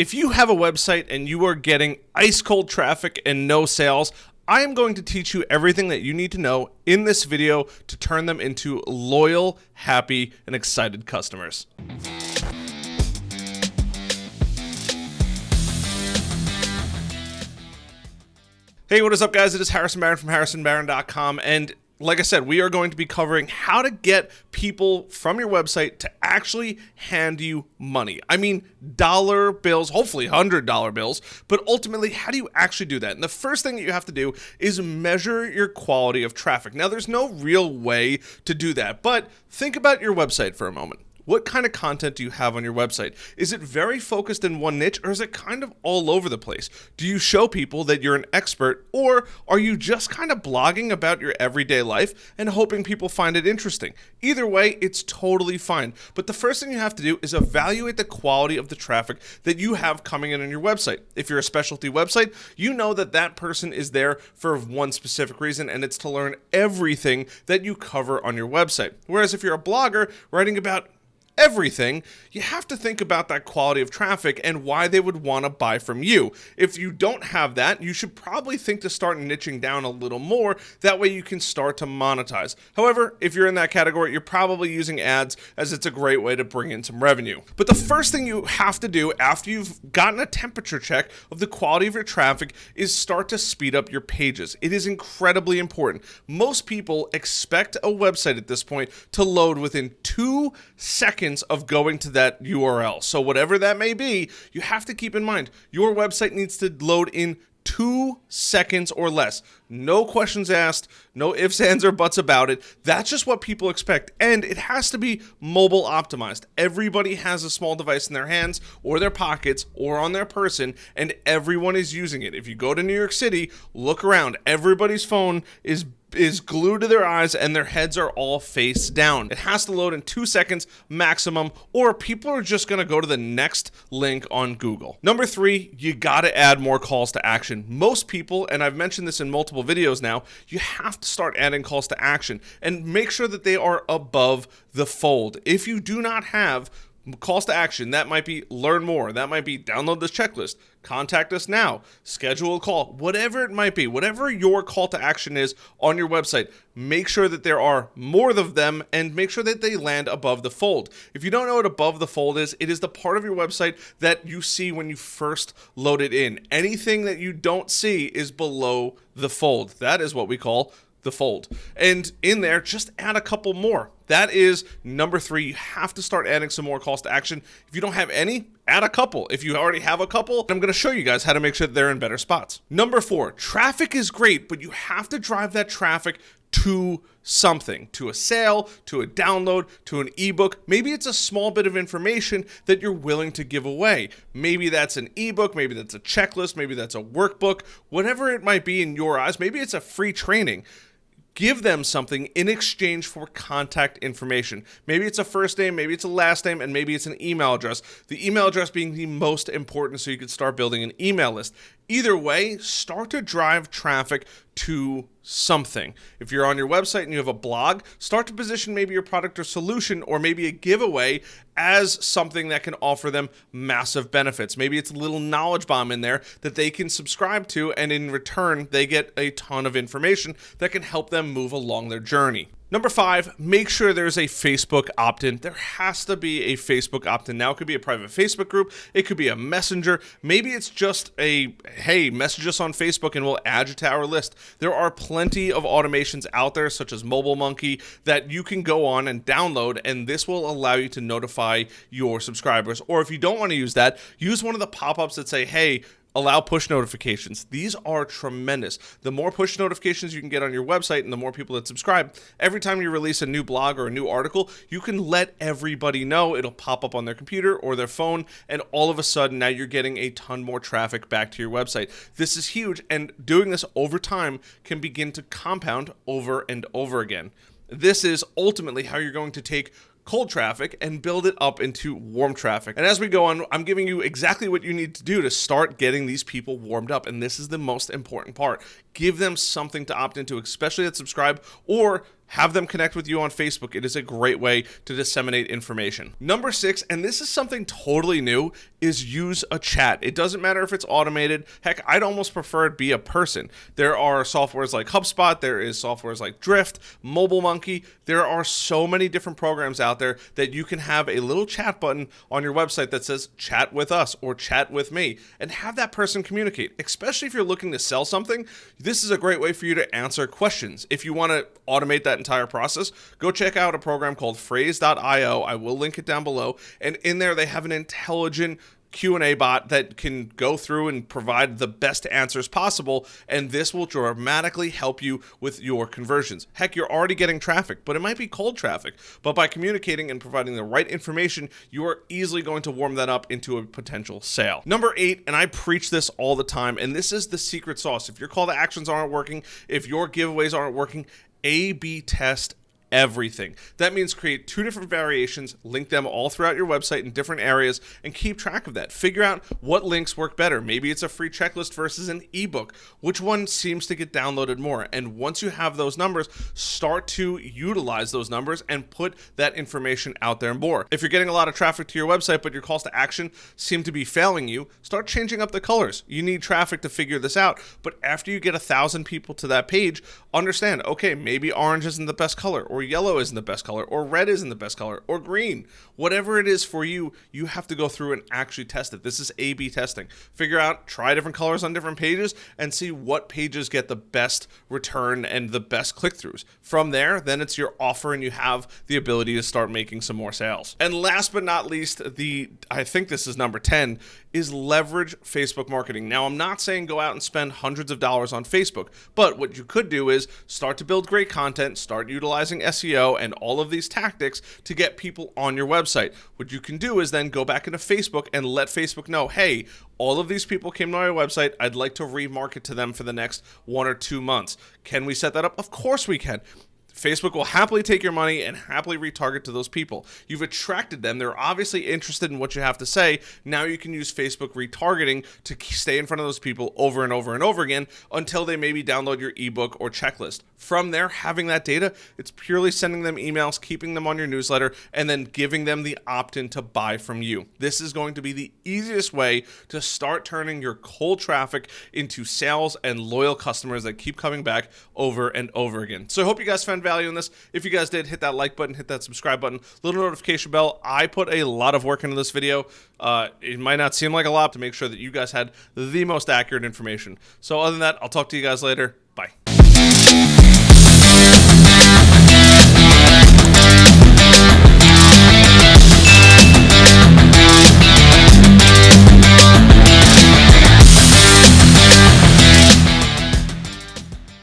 If you have a website and you are getting ice cold traffic and no sales, I am going to teach you everything that you need to know in this video to turn them into loyal, happy, and excited customers. Hey, what is up, guys? It is Harrison Barron from harrisonbarron.com, and like I said, we are going to be covering how to get people from your website to actually hand you money. I mean, dollar bills, hopefully $100 bills, but ultimately, how do you actually do that? And the first thing that you have to do is measure your quality of traffic. Now, there's no real way to do that, but think about your website for a moment. What kind of content do you have on your website? Is it very focused in one niche, or is it kind of all over the place? Do you show people that you're an expert, or are you just kind of blogging about your everyday life and hoping people find it interesting? Either way, it's totally fine. But the first thing you have to do is evaluate the quality of the traffic that you have coming in on your website. If you're a specialty website, you know that that person is there for one specific reason, and it's to learn everything that you cover on your website. Whereas if you're a blogger writing about everything, you have to think about that quality of traffic and why they would want to buy from you. If you don't have that, you should probably think to start niching down a little more. That way you can start to monetize. However, if you're in that category, you're probably using ads, as it's a great way to bring in some revenue. But the first thing you have to do after you've gotten a temperature check of the quality of your traffic is start to speed up your pages. It is incredibly important. Most people expect a website at this point to load within 2 seconds of going to that URL. So whatever that may be, you have to keep in mind your website needs to load in 2 seconds or less. No questions asked, no ifs, ands, or buts about it. That's just what people expect, and it has to be mobile optimized. Everybody has a small device in their hands or their pockets or on their person, and everyone is using it. If you go to New York City, look around. Everybody's phone is glued to their eyes and their heads are all face down. It has to load in 2 seconds maximum, or people are just going to go to the next link on Google. Number 3, you got to add more calls to action. Most people, and I've mentioned this in multiple videos now, you have to start adding calls to action and make sure that they are above the fold. If you do not have calls to action, that might be learn more, that might be download this checklist, contact us now, schedule a call, whatever it might be, whatever your call to action is on your website, make sure that there are more of them and make sure that they land above the fold. If you don't know what above the fold is, it is the part of your website that you see when you first load it in. Anything that you don't see is below the fold. That is what we call the fold. And in there, just add a couple more. That is number 3. You have to start adding some more calls to action. If you don't have any, add a couple. If you already have a couple, I'm going to show you guys how to make sure that they're in better spots. Number 4, traffic is great, but you have to drive that traffic to something, to a sale, to a download, to an ebook. Maybe it's a small bit of information that you're willing to give away. Maybe that's an ebook, maybe that's a checklist, maybe that's a workbook, whatever it might be in your eyes. Maybe it's a free training. Give them something in exchange for contact information. Maybe it's a first name, maybe it's a last name, and maybe it's an email address. The email address being the most important, so you can start building an email list. Either way, start to drive traffic to something. If you're on your website and you have a blog, start to position maybe your product or solution or maybe a giveaway as something that can offer them massive benefits. Maybe it's a little knowledge bomb in there that they can subscribe to, and in return, they get a ton of information that can help them move along their journey. Number 5, make sure there's a Facebook opt-in. There has to be a Facebook opt-in. Now, it could be a private Facebook group. It could be a messenger. Maybe it's just a, hey, message us on Facebook and we'll add you to our list. There are plenty of automations out there, such as Mobile Monkey, that you can go on and download, and this will allow you to notify your subscribers. Or if you don't want to use that, use one of the pop-ups that say, hey, allow push notifications. These are tremendous. The more push notifications you can get on your website and the more people that subscribe, every time you release a new blog or a new article, you can let everybody know. It'll pop up on their computer or their phone, and all of a sudden now you're getting a ton more traffic back to your website. This is huge, and doing this over time can begin to compound over and over again. This is ultimately how you're going to take cold traffic and build it up into warm traffic. And as we go on, I'm giving you exactly what you need to do to start getting these people warmed up. And this is the most important part. Give them something to opt into, especially that subscribe, or have them connect with you on Facebook. It is a great way to disseminate information. Number 6, and this is something totally new, is use a chat. It doesn't matter if it's automated. Heck, I'd almost prefer it be a person. There are softwares like HubSpot, there is softwares like Drift, Mobile Monkey. There are so many different programs out there that you can have a little chat button on your website that says chat with us or chat with me, and have that person communicate. Especially if you're looking to sell something, this is a great way for you to answer questions. If you want to automate that entire process, go check out a program called phrase.io. I will link it down below. And in there, they have an intelligent Q&A bot that can go through and provide the best answers possible, and this will dramatically help you with your conversions. Heck, you're already getting traffic, but it might be cold traffic. But by communicating and providing the right information, you are easily going to warm that up into a potential sale. Number 8, and I preach this all the time, and this is the secret sauce. If your call to actions aren't working, if your giveaways aren't working, A/B test everything. That means create 2 different variations, link them all throughout your website in different areas, and keep track of that. Figure out what links work better. Maybe it's a free checklist versus an ebook. Which one seems to get downloaded more? And once you have those numbers, start to utilize those numbers and put that information out there more. If you're getting a lot of traffic to your website, but your calls to action seem to be failing you, start changing up the colors. You need traffic to figure this out, but after you get 1,000 people to that page, understand, okay, maybe orange isn't the best color, or yellow isn't the best color, or red isn't the best color, or green. Whatever it is for you, you have to go through and actually test it. This is A/B testing. Figure out, try different colors on different pages, and see what pages get the best return and the best click-throughs. From there, then it's your offer, and you have the ability to start making some more sales. And last but not least, I think this is number 10, is leverage Facebook marketing. Now, I'm not saying go out and spend hundreds of dollars on Facebook, but what you could do is start to build great content, start utilizing SEO and all of these tactics to get people on your website. What you can do is then go back into Facebook and let Facebook know, hey, all of these people came to my website. I'd like to remarket to them for the next 1 or 2 months. Can we set that up? Of course we can. Facebook will happily take your money and happily retarget to those people. You've attracted them. They're obviously interested in what you have to say. Now you can use Facebook retargeting to stay in front of those people over and over and over again until they maybe download your ebook or checklist. From there, having that data, it's purely sending them emails, keeping them on your newsletter, and then giving them the opt-in to buy from you. This is going to be the easiest way to start turning your cold traffic into sales and loyal customers that keep coming back over and over again. So I hope you guys found value in this. If you guys did, hit that like button, hit that subscribe button, little notification bell. I put a lot of work into this video. It might not seem like a lot to make sure that you guys had the most accurate information. So other than that, I'll talk to you guys later.